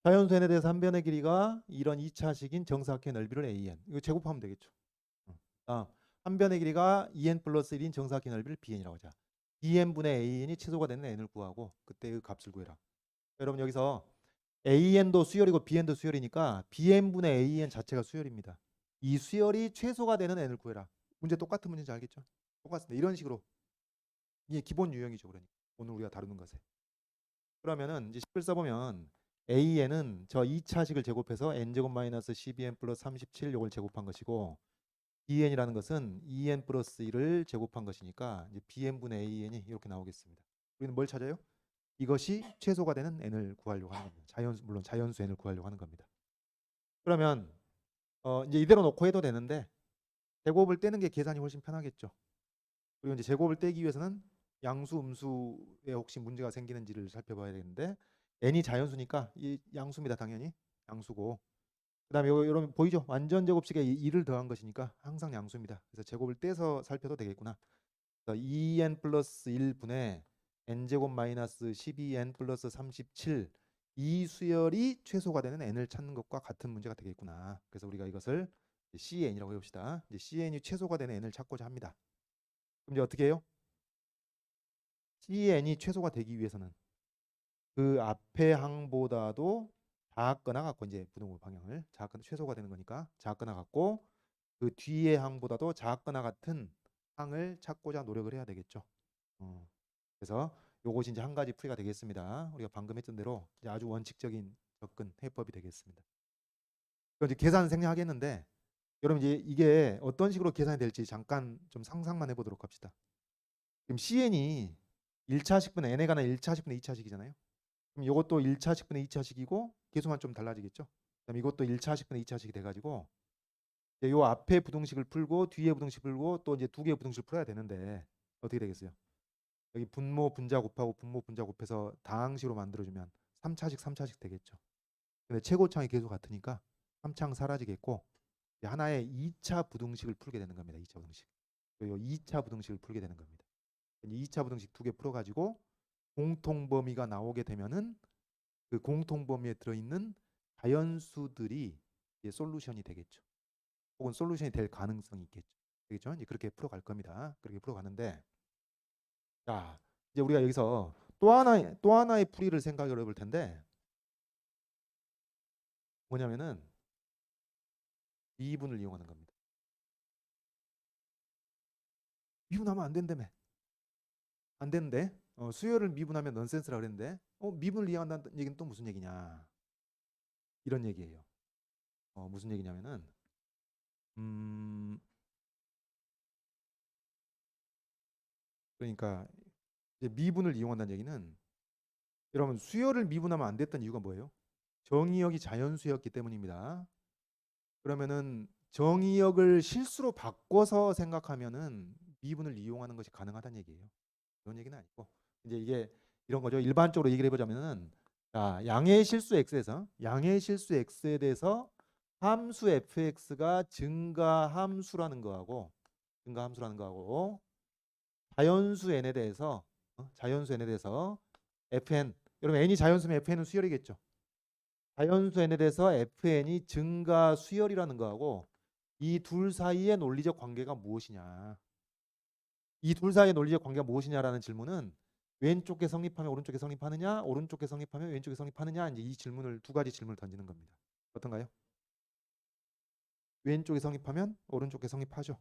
자연수 n에 대해서 한 변의 길이가 이런 2차식인 정사각형의 넓이를 an. 이거 제곱하면 되겠죠. 한 변의 길이가 2n 플러스 1인 정사각형의 넓이를 bn이라고 하자. bn분의 an이 최소가 되는 n을 구하고 그때 그 값을 구해라. 여러분 여기서 an도 수열이고 bn도 수열이니까 bn분의 an 자체가 수열입니다. 이 수열이 최소가 되는 n을 구해라. 문제 똑같은 문제인지 알겠죠? 똑같습니다. 이런 식으로. 이게 기본 유형이죠. 그러니까 오늘 우리가 다루는 것에. 그러면은 이제 10을 써보면 an은 저 2차식을 제곱해서 n제곱 마이너스 12n 플러스 37 요걸 제곱한 것이고 bn이라는 것은 2n 플러스 1을 제곱한 것이니까 이제 bn분의 an이 이렇게 나오겠습니다. 우리는 뭘 찾아요? 이것이 최소가 되는 n을 구하려고 하는 겁니다. 물론 자연수 n을 구하려고 하는 겁니다. 그러면 이제 이대로 놓고 해도 되는데 제곱을 떼는 게 계산이 훨씬 편하겠죠. 그리고 이제 제곱을 떼기 위해서는 양수, 음수에 혹시 문제가 생기는지를 살펴봐야 되는데 n이 자연수니까 이 양수입니다. 당연히 양수고 그다음에 여러분 보이죠? 완전 제곱식에 2를 더한 것이니까 항상 양수입니다. 그래서 제곱을 떼서 살펴도 되겠구나. 2n 플러스 1분의 n제곱 마이너스 12n 플러스 37 이 수열이 최소가 되는 n을 찾는 것과 같은 문제가 되겠구나. 그래서 우리가 이것을 CN이라고 해봅시다. 이제 CN이 최소가 되는 n을 찾고자 합니다. 그럼 이제 어떻게 해요? CN이 최소가 되기 위해서는 그 앞의 항보다도 작거나 같고 이제 부등호 방향을 작거나 최소가 되는 거니까 작거나 같고 그 뒤의 항보다도 작거나 같은 항을 찾고자 노력을 해야 되겠죠. 그래서 요것이 이제 한 가지 풀이가 되겠습니다. 우리가 방금 했던 대로 이제 아주 원칙적인 접근 해법이 되겠습니다. 이제 계산 생략하겠는데 여러분 이제 이게 어떤 식으로 계산이 될지 잠깐 좀 상상만 해보도록 합시다. 지금 CN이 1차식분의 n에 관한 1차식분의 2차식이잖아요. 그럼 이것도 1차식분의 2차식이고 계수만 좀 달라지겠죠. 그다음 이것도 1차식분의 2차식이 돼가지고 이 앞에 부등식을 풀고 뒤에 부등식 풀고 또 이제 두 개의 부등식을 풀어야 되는데 어떻게 되겠어요? 여기 분모 분자 곱하고 분모 분자 곱해서 다항식으로 만들어주면 3차식 되겠죠. 근데 최고차의 계수 같으니까 3차항 사라지겠고 하나의 2차 부등식을 풀게 되는 겁니다. 2차 부등식. 그리고 2차 부등식을 풀게 되는 겁니다. 2차 부등식 두 개 풀어가지고 공통범위가 나오게 되면은 그 공통범위에 들어있는 자연수들이 이제 솔루션이 되겠죠. 혹은 솔루션이 될 가능성이 있겠죠. 되겠죠? 이제 그렇게 풀어갈 겁니다. 그렇게 풀어가는데 자 이제 우리가 여기서 또 하나의 풀이를 생각해 볼 텐데 뭐냐면은 미분을 이용하는 겁니다. 미분하면 안 된다며. 안 되는데 수열을 미분하면 넌센스라 그랬는데 미분을 이용한다는 얘기는 또 무슨 얘기냐 이런 얘기예요. 무슨 얘기냐면은 그러니까 이제 미분을 이용한다는 얘기는 여러분 수열을 미분하면 안 됐던 이유가 뭐예요? 정의역이 자연수였기 때문입니다. 그러면은 정의역을 실수로 바꿔서 생각하면은 미분을 이용하는 것이 가능하다는 얘기예요. 그런 얘기는 아니고 이제 이게 이런 거죠. 일반적으로 얘기를 해보자면은 양의 실수 x에 대해서 함수 fx가 증가함수라는 거하고 자연수 n에 대해서 fn 여러분 n이 자연수면 fn은 수열이겠죠. 자연수 n에 대해서 fn이 증가 수열이라는 거하고 이 둘 사이의 논리적 관계가 무엇이냐. 이 둘 사이의 논리적 관계가 무엇이냐라는 질문은 왼쪽에 성립하면 오른쪽에 성립하느냐, 오른쪽에 성립하면 왼쪽에 성립하느냐 이제 이 질문을 두 가지 질문을 던지는 겁니다. 어떤가요? 왼쪽에 성립하면 오른쪽에 성립하죠.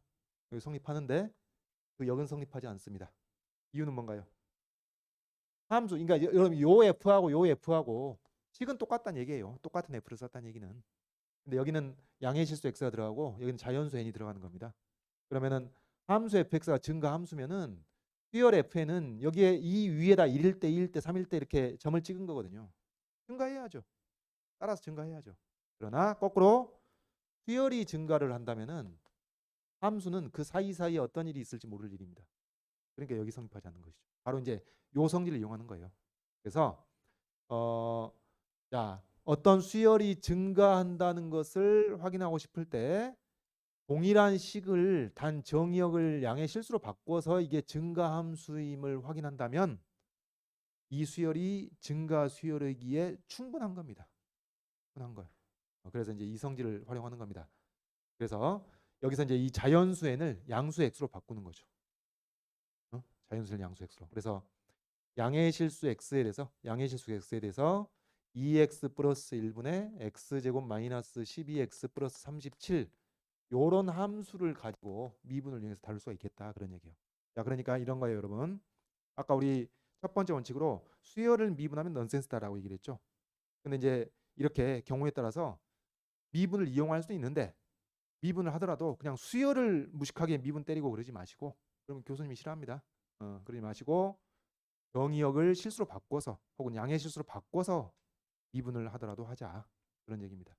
여기 성립하는데 그 역은 성립하지 않습니다. 이유는 뭔가요? 함수, 그러니까 여러분 요 f하고 요 f하고 식은 똑같다는 얘기예요. 똑같은 f를 썼다는 얘기는. 근데 여기는 양의 실수 x가 들어가고 여기는 자연수 n이 들어가는 겁니다. 그러면은 함수 fx가 증가 함수면은 수열 fn은 여기에 이 위에다 1일 때, 2일 때, 3일 때 이렇게 점을 찍은 거거든요. 증가해야죠. 따라서 증가해야죠. 그러나 거꾸로 수열이 증가를 한다면은 함수는 그 사이사이에 어떤 일이 있을지 모를 일입니다. 그러니까 여기 성립하지 않는 것이죠. 바로 이제 요 성질을 이용하는 거예요. 그래서 어떤 수열이 증가한다는 것을 확인하고 싶을 때 동일한 식을 단 정의역을 양의 실수로 바꿔서 이게 증가함수임을 확인한다면 이 수열이 증가 수열이기에 충분한 겁니다. 푼한 거예요. 그래서 이제 이성질을 활용하는 겁니다. 그래서 여기서 이제 이 자연수 n을 양수 x로 바꾸는 거죠. 자연수를 양수 x로. 그래서 양의 실수 x에 대해서 2x 플러스 1분의 x제곱 마이너스 12x 플러스 37 요런 함수를 가지고 미분을 이용해서 다룰 수가 있겠다 그런 얘기예요. 자, 그러니까 이런 거예요, 여러분. 아까 우리 첫 번째 원칙으로 수열을 미분하면 넌센스다라고 얘기를 했죠. 근데 이제 이렇게 경우에 따라서 미분을 이용할 수 있는데 미분을 하더라도 그냥 수열을 무식하게 미분 때리고 그러지 마시고, 그러면 교수님이 싫어합니다. 그러지 마시고 정의역을 실수로 바꿔서 혹은 양의 실수로 바꿔서 미분을 하더라도 하자 그런 얘기입니다.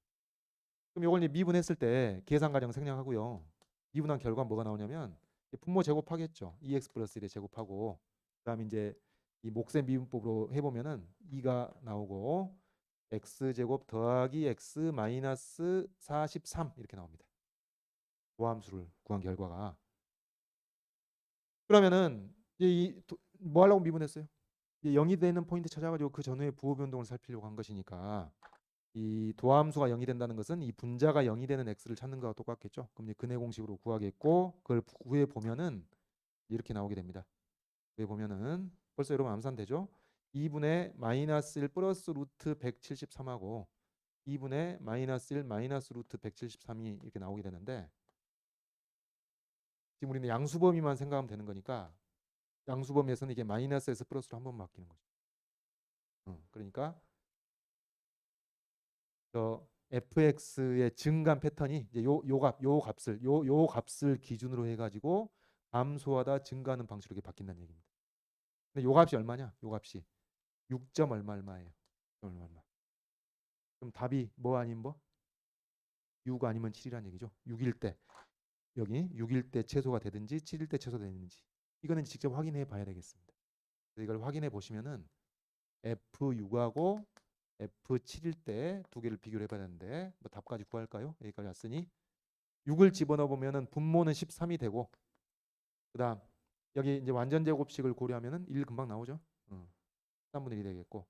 그럼 이걸 이제 미분했을 때 계산 과정 생략하고요. 미분한 결과 뭐가 나오냐면 분모 제곱하겠죠. 2x 플러스 1에 제곱하고 그다음에 이제 이 몫의 미분법으로 해보면은 2가 나오고 x제곱 더하기 x 마이너스 43 이렇게 나옵니다. 도함수를 구한 결과가. 그러면은 뭐 하려고 미분했어요? 0이 되는 포인트 찾아가지고 그 전후의 부호 변동을 살피려고 한 것이니까 이 도함수가 0이 된다는 것은 이 분자가 0이 되는 x를 찾는 거와 똑같겠죠. 그럼 이제 근해 공식으로 구하겠고 그걸 구해 보면은 이렇게 나오게 됩니다. 구해 보면은 벌써 여러분 암산되죠? 2분의 마이너스 1 플러스 루트 173하고 2분의 마이너스 1 마이너스 루트 173이 이렇게 나오게 되는데 지금 우리는 양수범위만 생각하면 되는 거니까 양수범위에서는 이게 마이너스에서 플러스로 한 번 바뀌는 거죠. 그러니까 저 fx의 증감 패턴이 이제 요 값을 기준으로 해가지고 감소하다 증가하는 방식으로 이렇게 바뀐다는 얘기입니다. 근데 요 값이 얼마냐? 요 값이 6점 얼마예요? 얼마. 그럼 답이 뭐 아닌 뭐? 6 아니면 7이라는 얘기죠. 6일 때 여기 6일 때 최소가 되든지 7일 때 최소 되는지 이거는 직접 확인해 봐야 되겠습니다. 이걸 확인해 보시면은 F6하고 F7일 때 두 개를 비교를 해봐야 되는데 뭐 답까지 구할까요? 여기까지 왔으니 6을 집어넣어 보면은 분모는 13이 되고 그다음 여기 이제 완전 제곱식을 고려하면은 1 금방 나오죠. 3분의 1이 되겠고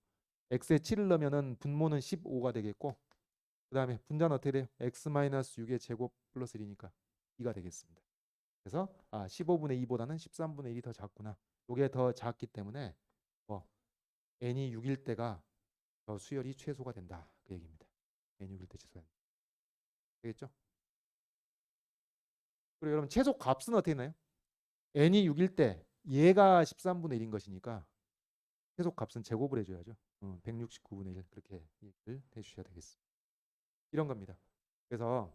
x에 7을 넣으면은 분모는 15가 되겠고 그다음에 분자는 어떻게 돼요? x-6의 제곱 플러스 1이니까 2가 되겠습니다. 그래서 15분의 2보다는 13분의 1이 더 작구나. 이게 더 작기 때문에 n이 6일 때가 더 수열이 최소가 된다. 그 얘기입니다. n이 6일 때 최소가 된다. 되겠죠? 그리고 여러분 최소 값은 어떻게 나요? n이 6일 때 얘가 13분의 1인 것이니까 최소 값은 제곱을 해줘야죠. 169분의 1 그렇게 얘기를 해주셔야 되겠습니다. 이런 겁니다. 그래서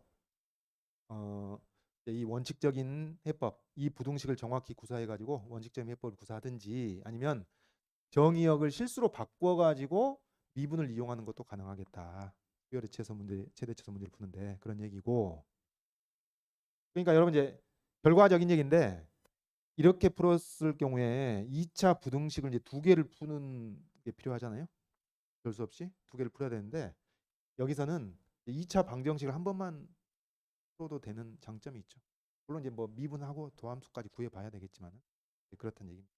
이 원칙적인 해법, 이 부등식을 정확히 구사해가지고 원칙적인 해법을 구사하든지 아니면 정의역을 실수로 바꿔가지고 미분을 이용하는 것도 가능하겠다. 수열의 최대치수 문제를 푸는데 그런 얘기고. 그러니까 여러분 이제 결과적인 얘기인데 이렇게 풀었을 경우에 2차 부등식을 이제 두 개를 푸는 게 필요하잖아요. 별 수 없이 두 개를 풀어야 되는데 여기서는 2차 방정식을 한 번만 풀어도 되는 장점이 있죠. 물론 이제 뭐 미분하고 도함수까지 구해봐야 되겠지만 그렇다는 얘기입니다.